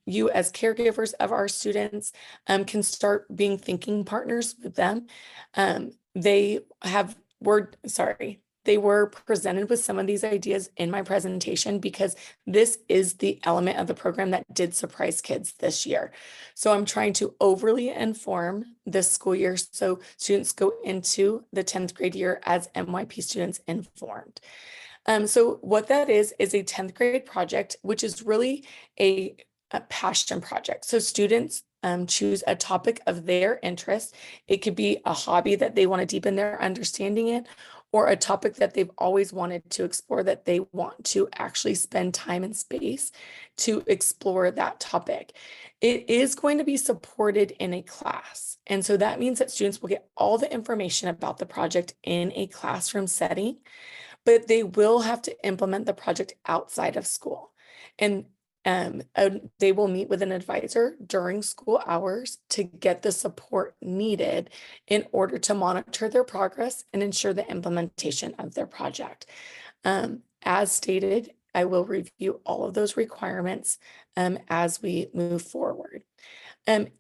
you as caregivers of our students can start being thinking partners with them. They were presented with some of these ideas in my presentation, because this is the element of the program that did surprise kids this year. So I'm trying to overly inform this school year so students go into the 10th grade year as MYP students informed. So what that is a 10th grade project, which is really a passion project. So students choose a topic of their interest. It could be a hobby that they want to deepen their understanding in, or a topic that they've always wanted to explore that they want to actually spend time and space to explore that topic. It is going to be supported in a class. And so that means that students will get all the information about the project in a classroom setting, but they will have to implement the project outside of school. And they will meet with an advisor during school hours to get the support needed in order to monitor their progress and ensure the implementation of their project. As stated, I will review all of those requirements as we move forward.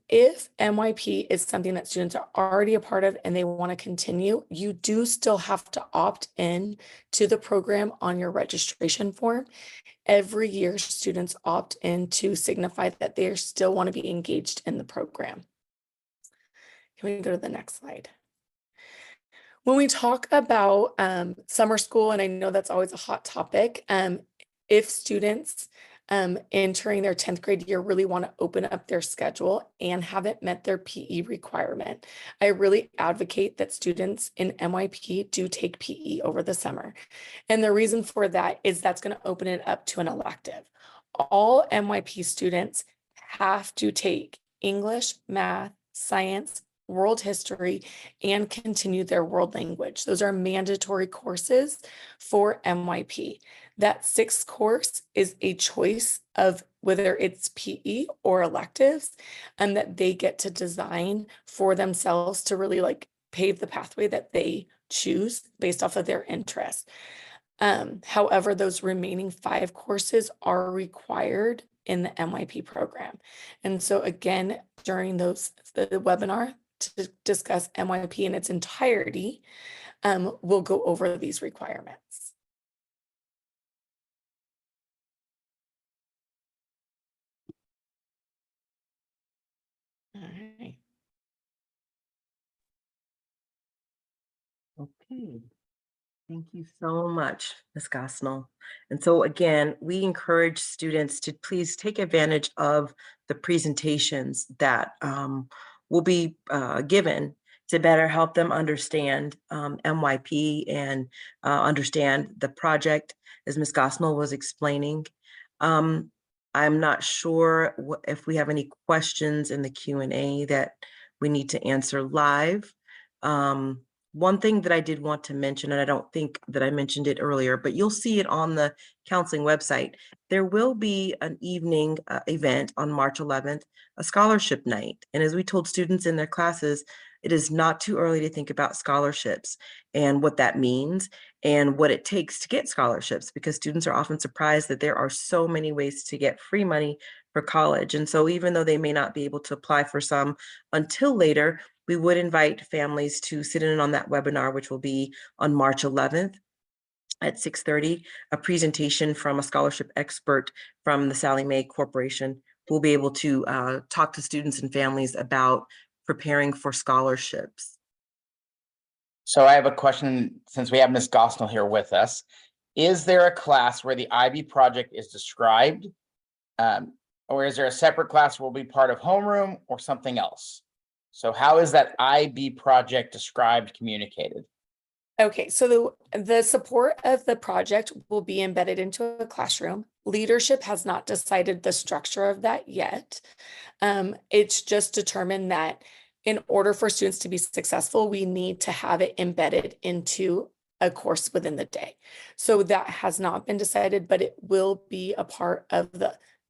If MYP is something that students are already a part of and they want to continue, you do still have to opt in to the program on your registration form. Every year, students opt in to signify that they still want to be engaged in the program. Can we go to the next slide? When we talk about summer school, and I know that's always a hot topic, if students entering their 10th grade year really want to open up their schedule and haven't met their PE requirement, I really advocate that students in MYP do take PE over the summer. And the reason for that is that's going to open it up to an elective. All MYP students have to take English, math, science, world history, and continue their world language. Those are mandatory courses for MYP. That sixth course is a choice of whether it's PE or electives, and that they get to design for themselves to really like pave the pathway that they choose based off of their interests. However, those remaining 5 courses are required in the MYP program. And so again, during the webinar to discuss MYP in its entirety, we'll go over these requirements. All right. Okay. Thank you so much, Ms. Gosnell. And so again, we encourage students to please take advantage of the presentations that will be given to better help them understand MYP and understand the project, as Ms. Gosnell was explaining. I'm not sure if we have any questions in the Q&A that we need to answer live. One thing that I did want to mention, and I don't think that I mentioned it earlier, but you'll see it on the counseling website. There will be an evening event on March 11th, a scholarship night. And as we told students in their classes, it is not too early to think about scholarships and what that means and what it takes to get scholarships, because students are often surprised that there are so many ways to get free money for college. And so even though they may not be able to apply for some until later, we would invite families to sit in on that webinar, which will be on March 11th at 6:30, a presentation from a scholarship expert from the Sallie Mae Corporation, who will be able to talk to students and families about preparing for scholarships. So I have a question, since we have Ms. Gosnell here with us. Is there a class where the IB project is described? Or is there a separate class where will be part of homeroom or something else? So how is that IB project described, communicated? Okay, so the support of the project will be embedded into a classroom. Leadership has not decided the structure of that yet. It's just determined that in order for students to be successful, we need to have it embedded into a course within the day. So that has not been decided, but it will be a part of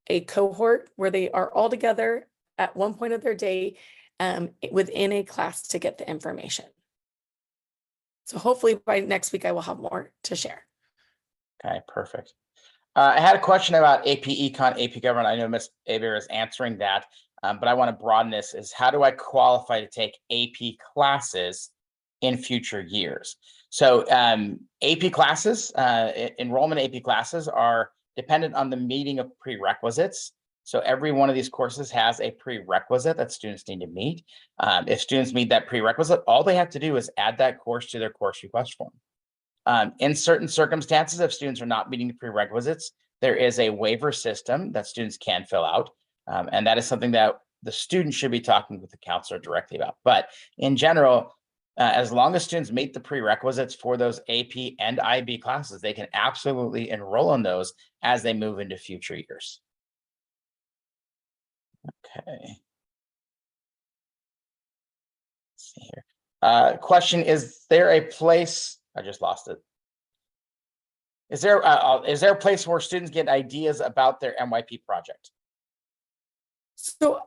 a cohort where they are all together at one point of their day within a class to get the information. So hopefully by next week, I will have more to share. Okay, perfect. I had a question about AP Econ, AP Government. I know Ms. Aber is answering that, but I want to broaden this. Is how do I qualify to take AP classes in future years? So AP classes, enrollment AP classes are dependent on the meeting of prerequisites. So every one of these courses has a prerequisite that students need to meet. If students meet that prerequisite, all they have to do is add that course to their course request form. In certain circumstances, if students are not meeting the prerequisites, there is a waiver system that students can fill out. And that is something that the student should be talking with the counselor directly about. But in general, as long as students meet the prerequisites for those AP and IB classes, they can absolutely enroll in those as they move into future years. Okay. Let's see here. Question, is there a place, I just lost it. Is there a place where students get ideas about their MYP project? So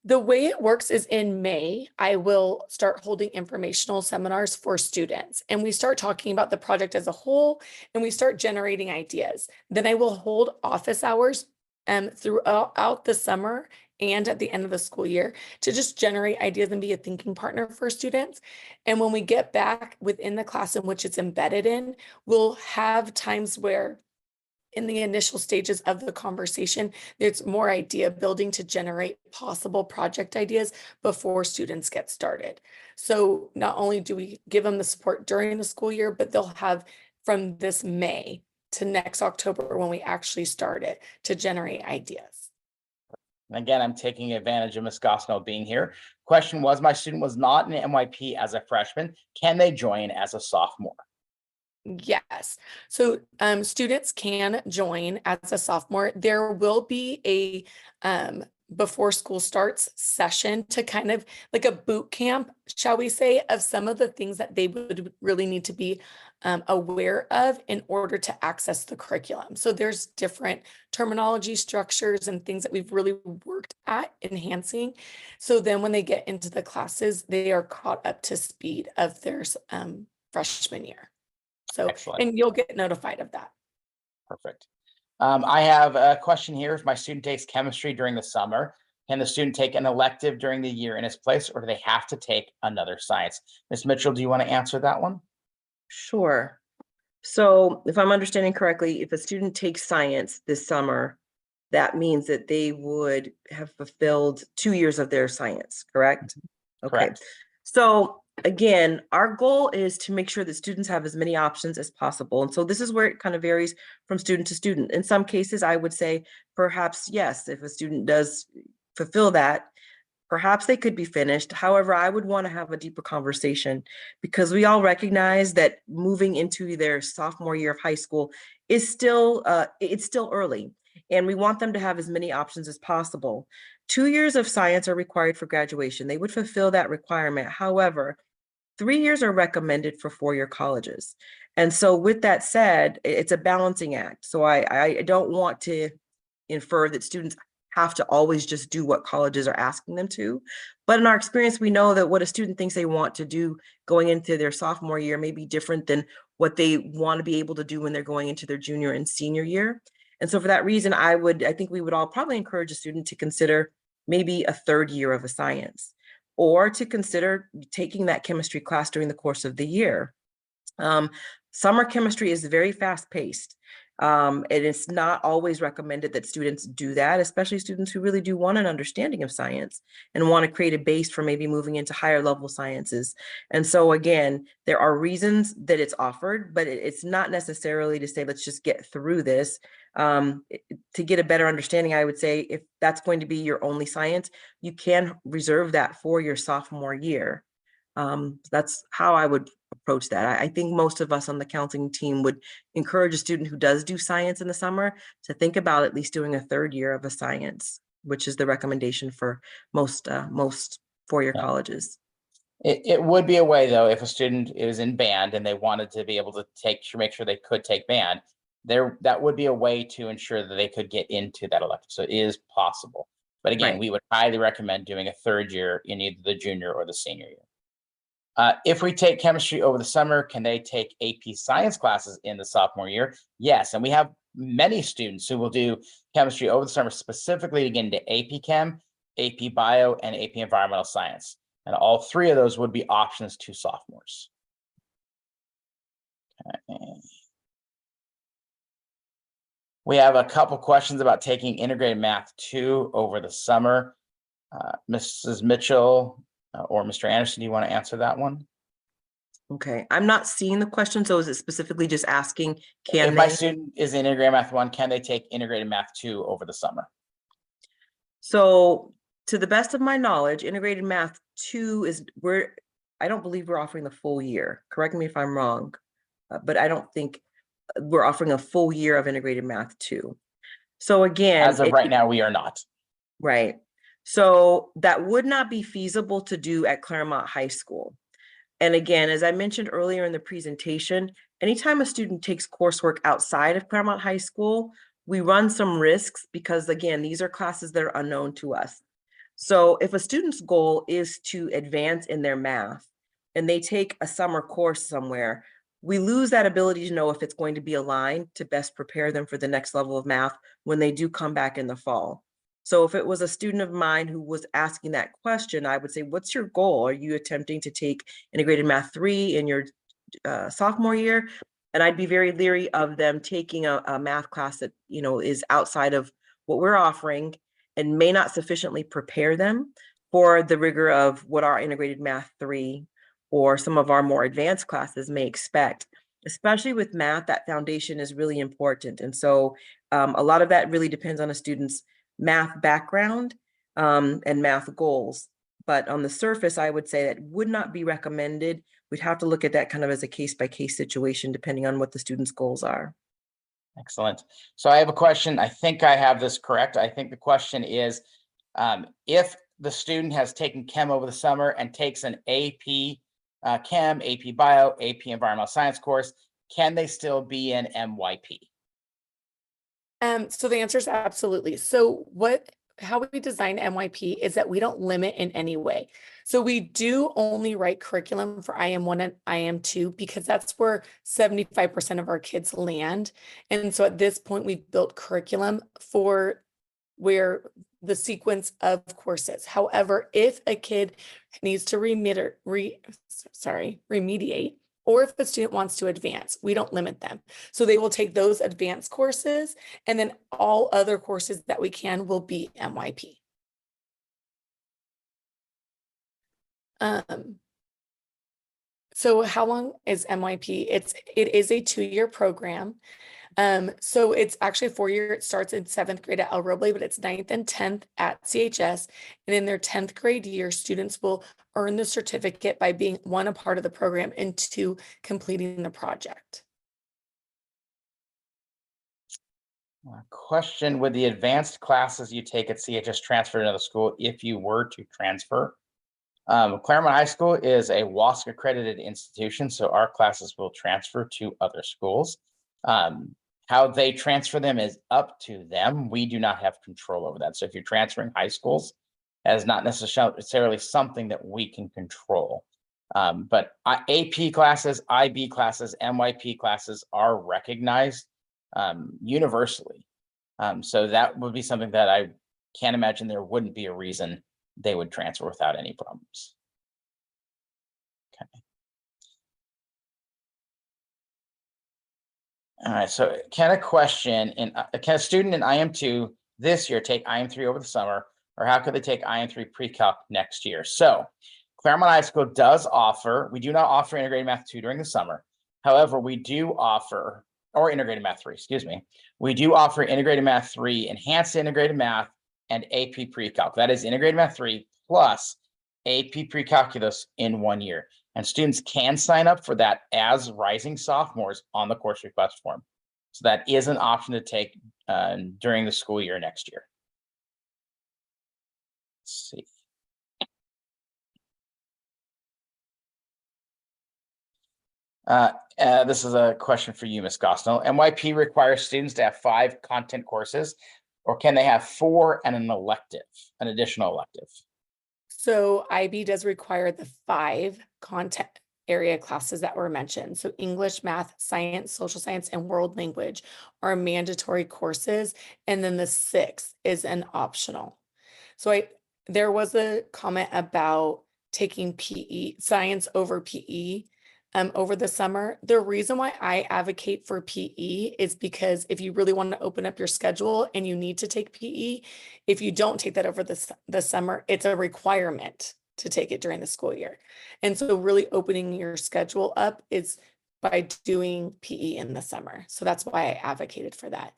The way it works is in May, I will start holding informational seminars for students, and we start talking about the project as a whole, and we start generating ideas. Then I will hold office hours throughout the summer and at the end of the school year to just generate ideas and be a thinking partner for students. And when we get back within the class in which it's embedded in, we'll have times where in the initial stages of the conversation, there's more idea building to generate possible project ideas before students get started. So not only do we give them the support during the school year, but they'll have from this May to next October when we actually start it to generate ideas. And again, I'm taking advantage of Ms. Gosnell being here. Question was, my student was not in MYP as a freshman. Can they join as a sophomore? Yes. So students can join as a sophomore. There will be a before school starts session to kind of like a boot camp, shall we say, of some of the things that they would really need to be aware of in order to access the curriculum. So there's different terminology structures and things that we've really worked at enhancing. So then when they get into the classes, they are caught up to speed of their freshman year. So, Excellent. and you'll get notified of that. Perfect. I have a question here. If my student takes chemistry during the summer, can the student take an elective during the year in its place, or do they have to take another science? Ms. Mitchell, do you want to answer that one? Sure. So if I'm understanding correctly, if a student takes science this summer, that means that they would have fulfilled 2 years of their science, correct? Okay. Correct. So again, our goal is to make sure that students have as many options as possible. And so this is where it kind of varies from student to student. In some cases, I would say perhaps yes, if a student does fulfill that, perhaps they could be finished. However, I would want to have a deeper conversation because we all recognize that moving into their sophomore year of high school is still it's still early, and we want them to have as many options as possible. 2 years of science are required for graduation. They would fulfill that requirement. However, 3 years are recommended for four-year colleges. And so with that said, it's a balancing act. So I don't want to infer that students have to always just do what colleges are asking them to. But in our experience, we know that what a student thinks they want to do going into their sophomore year may be different than what they want to be able to do when they're going into their junior and senior year. And so for that reason, I think we would all probably encourage a student to consider maybe a third year of a science, or to consider taking that chemistry class during the course of the year. Summer chemistry is very fast paced. And it's not always recommended that students do that, especially students who really do want an understanding of science and want to create a base for maybe moving into higher level sciences. And so again, there are reasons that it's offered, but it's not necessarily to say, let's just get through this. To get a better understanding, I would say if that's going to be your only science, you can reserve that for your sophomore year. That's how I would approach that. I think most of us on the counseling team would encourage a student who does do science in the summer to think about at least doing a third year of a science, which is the recommendation for most four-year Yeah. colleges. It would be a way, though, if a student is in band and they wanted to be able to make sure they could take band, that would be a way to ensure that they could get into that elective. So it is possible. But again, Right. we would highly recommend doing a third year in either the junior or the senior year. If we take chemistry over the summer, can they take AP science classes in the sophomore year? Yes, and we have many students who will do chemistry over the summer specifically to get into AP Chem, AP Bio, and AP Environmental Science. And all three of those would be options to sophomores. Okay. We have a couple questions about taking integrated math 2 over the summer. Mrs. Mitchell or Mr. Anderson, do you want to answer that one? Okay, I'm not seeing the question, so is it specifically just asking, can If my they? student is in integrated math 1, can they take integrated math 2 over the summer? So to the best of my knowledge, integrated math 2 is I don't believe we're offering the full year. Correct me if I'm wrong, but I don't think we're offering a full year of integrated math 2. So again, As of right now, we are not. right. So that would not be feasible to do at Claremont High School. And again, as I mentioned earlier in the presentation, anytime a student takes coursework outside of Claremont High School, we run some risks because again, these are classes that are unknown to us. So if a student's goal is to advance in their math and they take a summer course somewhere, we lose that ability to know if it's going to be aligned to best prepare them for the next level of math when they do come back in the fall. So if it was a student of mine who was asking that question, I would say, what's your goal? Are you attempting to take integrated math 3 in your sophomore year? And I'd be very leery of them taking a math class that, you know, is outside of what we're offering and may not sufficiently prepare them for the rigor of what our integrated math 3 or some of our more advanced classes may expect. Especially with math, that foundation is really important. And so a lot of that really depends on a student's math background and math goals. But on the surface, I would say that would not be recommended. We'd have to look at that kind of as a case-by-case situation, depending on what the student's goals are. Excellent. So I have a question. I think I have this correct. I think the question is, if the student has taken chem over the summer and takes an AP chem, AP bio, AP environmental science course, can they still be in MYP? So the answer is absolutely. How we design MYP is that we don't limit in any way. So we do only write curriculum for IM1 and IM2 because that's where 75% of our kids land. And so at this point, we've built curriculum for where the sequence of courses. However, if a kid needs to remediate, or if a student wants to advance, we don't limit them. So they will take those advanced courses, and then all other courses that we can will be MYP. So how long is MYP? It is a 2-year program. So it's actually a 4-year. It starts in 7th grade at El Roble, but it's 9th and 10th at CHS. And in their 10th grade year, students will earn the certificate by being 1, a part of the program, and 2, completing the project. Question, would the advanced classes you take at CHS transfer to another school if you were to transfer? Claremont High School is a WASC accredited institution, so our classes will transfer to other schools. How they transfer them is up to them. We do not have control over that. So if you're transferring high schools, that is not necessarily something that we can control. But AP classes, IB classes, MYP classes are recognized universally. So that would be something that I can't imagine there wouldn't be a reason they would transfer without any problems. Okay. All right, so can a student in IM2 this year take IM3 over the summer, or how could they take IM3 pre-calc next year? So Claremont High School does offer, we do not offer integrated math 2 during the summer. However, we do offer, or integrated math 3, excuse me. We do offer integrated math 3, enhanced integrated math, and AP pre-calc. That is integrated math 3 plus AP pre-calculus in 1 year. And students can sign up for that as rising sophomores on the course request form. So that is an option to take during the school year next year. Let's see. This is a question for you, Ms. Gosnell. MYP requires students to have 5 content courses, or can they have 4 and an additional elective? So IB does require the 5 content area classes that were mentioned. So English, math, science, social science, and world language are mandatory courses. And then the 6th is an optional. So there was a comment about taking PE, science over PE. Over the summer. The reason why I advocate for PE is because if you really want to open up your schedule and you need to take PE, if you don't take that over the summer, it's a requirement to take it during the school year. And so really opening your schedule up is by doing PE in the summer. So that's why I advocated for that.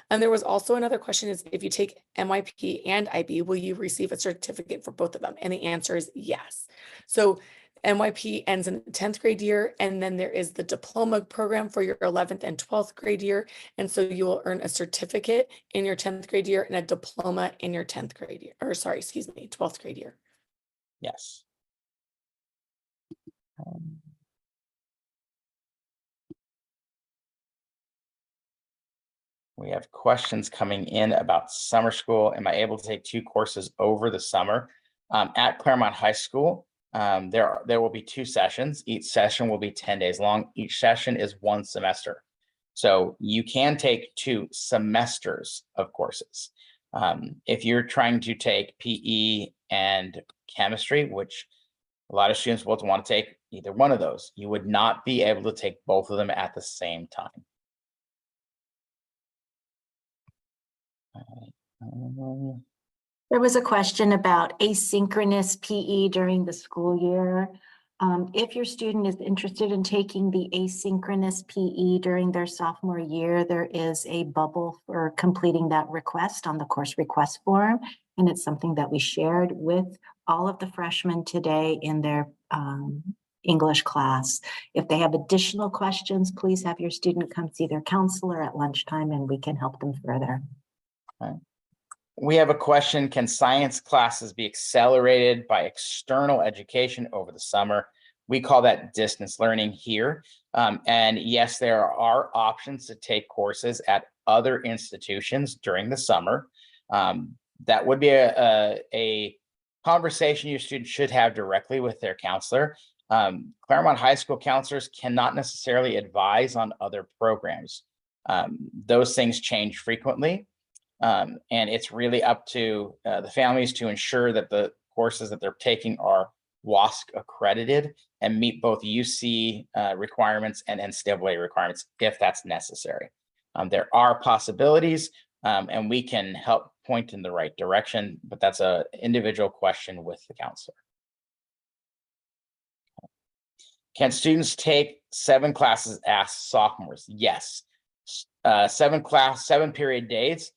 And there was also another question is if you take MYP and IB, will you receive a certificate for both of them? And the answer is yes. So NYP ends in the 10th grade year, and then there is the diploma program for your 11th and 12th grade year. And so you will earn a certificate in your 10th grade year and a diploma in your 10th grade year, or sorry, excuse me, 12th grade year. Yes. We have questions coming in about summer school. Am I able to take 2 courses over the summer? At Claremont High School, there will be 2 sessions. Each session will be 10 days long. Each session is 1 semester. So you can take 2 semesters of courses. If you're trying to take PE and chemistry, which a lot of students will want to take either one of those, you would not be able to take both of them at the same time. There was a question about asynchronous PE during the school year. If your student is interested in taking the asynchronous PE during their sophomore year, there is a bubble for completing that request on the course request form. And it's something that we shared with all of the freshmen today in their English class. If they have additional questions, please have your student come see their counselor at lunchtime and we can help them further. Okay. We have a question. Can science classes be accelerated by external education over the summer? We call that distance learning here. And yes, there are options to take courses at other institutions during the summer. That would be a conversation your student should have directly with their counselor. Claremont High School counselors cannot necessarily advise on other programs. Those things change frequently. And it's really up to the families to ensure that the courses that they're taking are WASC accredited and meet both UC requirements and NCAA requirements if that's necessary. There are possibilities and we can help point in the right direction, but that's an individual question with the counselor. Can students take 7 classes as sophomores? Yes. 7 period days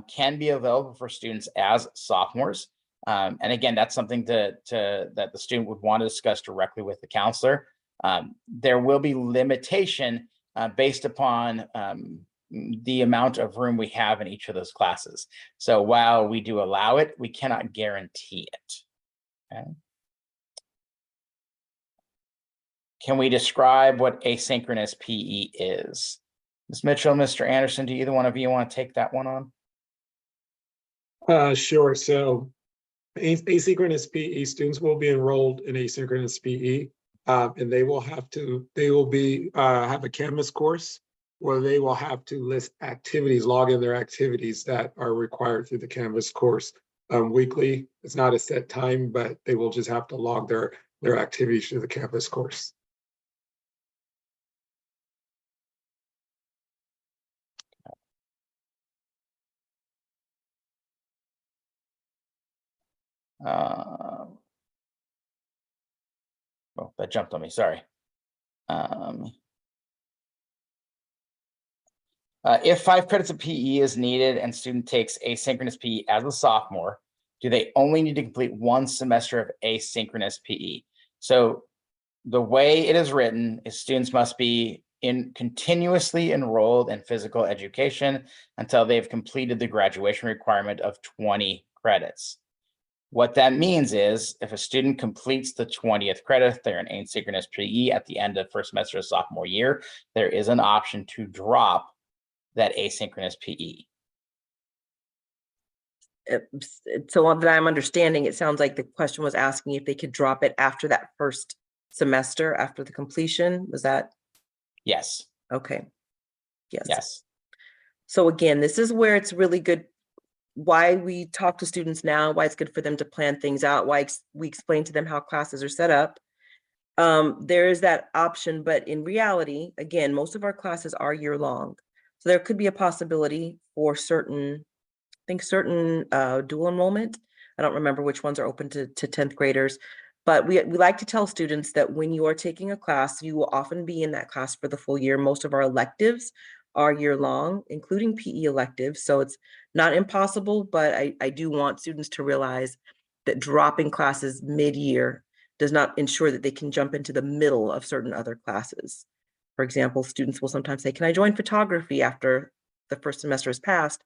can be available for students as sophomores. And again, that's something that the student would want to discuss directly with the counselor. There will be limitation based upon the amount of room we have in each of those classes. So while we do allow it, we cannot guarantee it. Okay. Can we describe what asynchronous PE is? Ms. Mitchell, Mr. Anderson, do either one of you want to take that one on? Sure. So asynchronous PE students will be enrolled in asynchronous PE, and they will have a Canvas course where they will have to list activities, log in their activities that are required through the Canvas course weekly. It's not a set time, but they will just have to log their activities through the Canvas course. Oh, that jumped on me, sorry. If 5 credits of PE is needed and student takes asynchronous PE as a sophomore, do they only need to complete 1 semester of asynchronous PE? So the way it is written is students must be continuously enrolled in physical education until they've completed the graduation requirement of 20 credits. What that means is if a student completes the 20th credit, they're in asynchronous PE at the end of first semester of sophomore year, there is an option to drop that asynchronous PE. So that I'm understanding, it sounds like the question was asking if they could drop it after that first semester, after the completion. Was that? Yes. Okay. Yes. Yes. So again, this is where it's really good. Why we talk to students now, why it's good for them to plan things out, why we explain to them how classes are set up. There is that option, but in reality, again, most of our classes are year long. So there could be a possibility for certain dual enrollment. I don't remember which ones are open to 10th graders, but we like to tell students that when you are taking a class, you will often be in that class for the full year. Most of our electives are year long, including PE electives. So it's not impossible, but I do want students to realize that dropping classes mid-year does not ensure that they can jump into the middle of certain other classes. For example, students will sometimes say, can I join photography after the first semester has passed?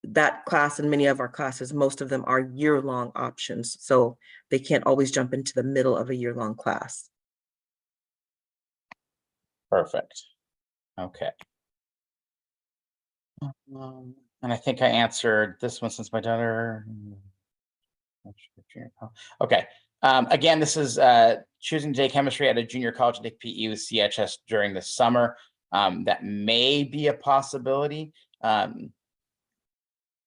That class and many of our classes, most of them are year-long options. So they can't always jump into the middle of a year-long class. Perfect. Okay. And I think I answered this one since my daughter. Okay. Again, this is choosing to take chemistry at a junior college to take PE with CHS during the summer. That may be a possibility.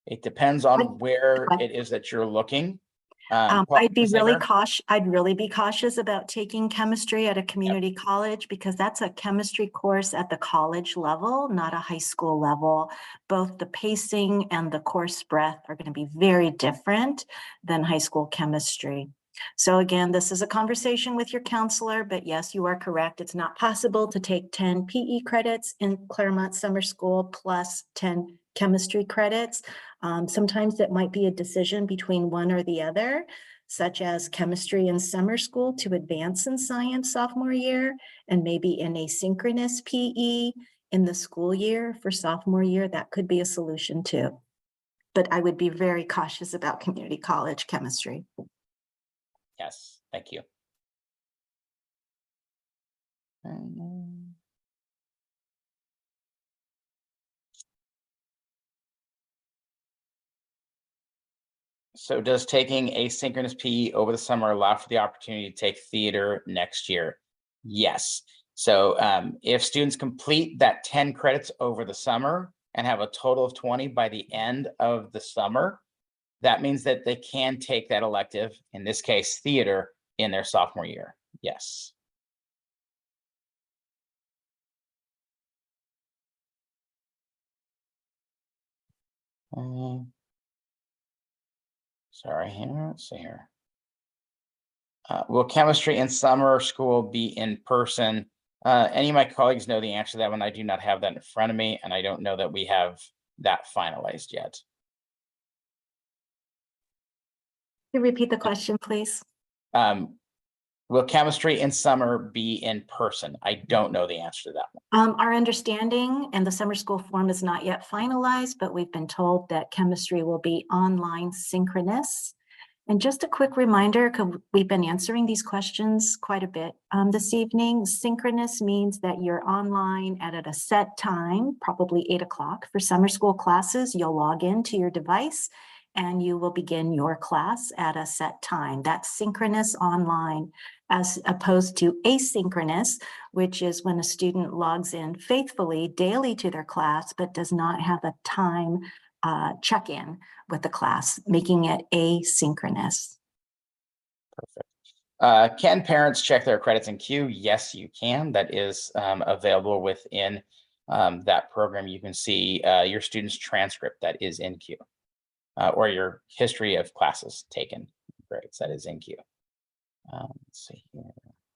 It depends on where it is that you're looking. I'd be Ms. really Aber? cautious. I'd really be cautious about taking chemistry at a community college because that's a chemistry course at the college level, not a high school level. Both the pacing and the course breadth are going to be very different than high school chemistry. So again, this is a conversation with your counselor, but yes, you are correct. It's not possible to take 10 PE credits in Claremont Summer School plus 10 chemistry credits. Sometimes it might be a decision between one or the other, such as chemistry in summer school to advance in science sophomore year, and maybe in asynchronous PE in the school year for sophomore year. That could be a solution too. But I would be very cautious about community college chemistry. Yes, thank you. So does taking asynchronous PE over the summer allow for the opportunity to take theater next year? Yes. So if students complete that 10 credits over the summer and have a total of 20 by the end of the summer, that means that they can take that elective, in this case, theater, in their sophomore year. Yes. Sorry, here, let's see here. Will chemistry in summer school be in person? Any of my colleagues know the answer to that one. I do not have that in front of me, and I don't know that we have that finalized yet. Can you repeat the question, please? Will chemistry in summer be in person? I don't know the answer to that one. Our understanding and the summer school form is not yet finalized, but we've been told that chemistry will be online synchronous. And just a quick reminder, because we've been answering these questions quite a bit this evening. Synchronous means that you're online at a set time, probably 8 o'clock. For summer school classes, you'll log into your device and you will begin your class at a set time. That's synchronous online, as opposed to asynchronous, which is when a student logs in faithfully daily to their class, but does not have a time check-in with the class, making it asynchronous. Perfect. Can parents check their credits in Q? Yes, you can. That is available within that program. You can see your student's transcript that is in Q, or your history of classes taken grades that is in Q. Let's see here.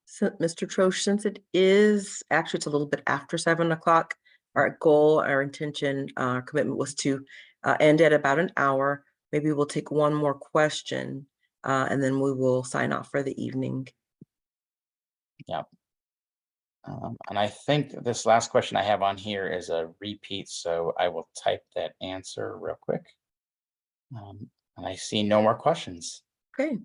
So, Mr. Troche, since it is actually it's a little bit after 7 o'clock, our goal, our intention, our commitment was to end at about an hour. Maybe we'll take one more question and then we will sign off for the evening. Yeah. And I think this last question I have on here is a repeat, so I will type that answer real quick. And I see no more questions. Okay.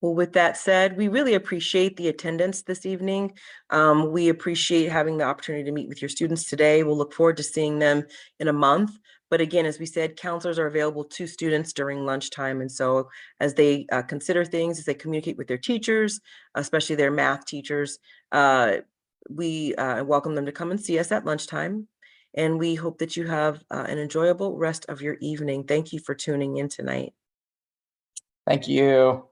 Well, with that said, we really appreciate the attendance this evening. We appreciate having the opportunity to meet with your students today. We'll look forward to seeing them in a month. But again, as we said, counselors are available to students during lunchtime. And so as they consider things, as they communicate with their teachers, especially their math teachers, we welcome them to come and see us at lunchtime. And we hope that you have an enjoyable rest of your evening. Thank you for tuning in tonight. Thank you.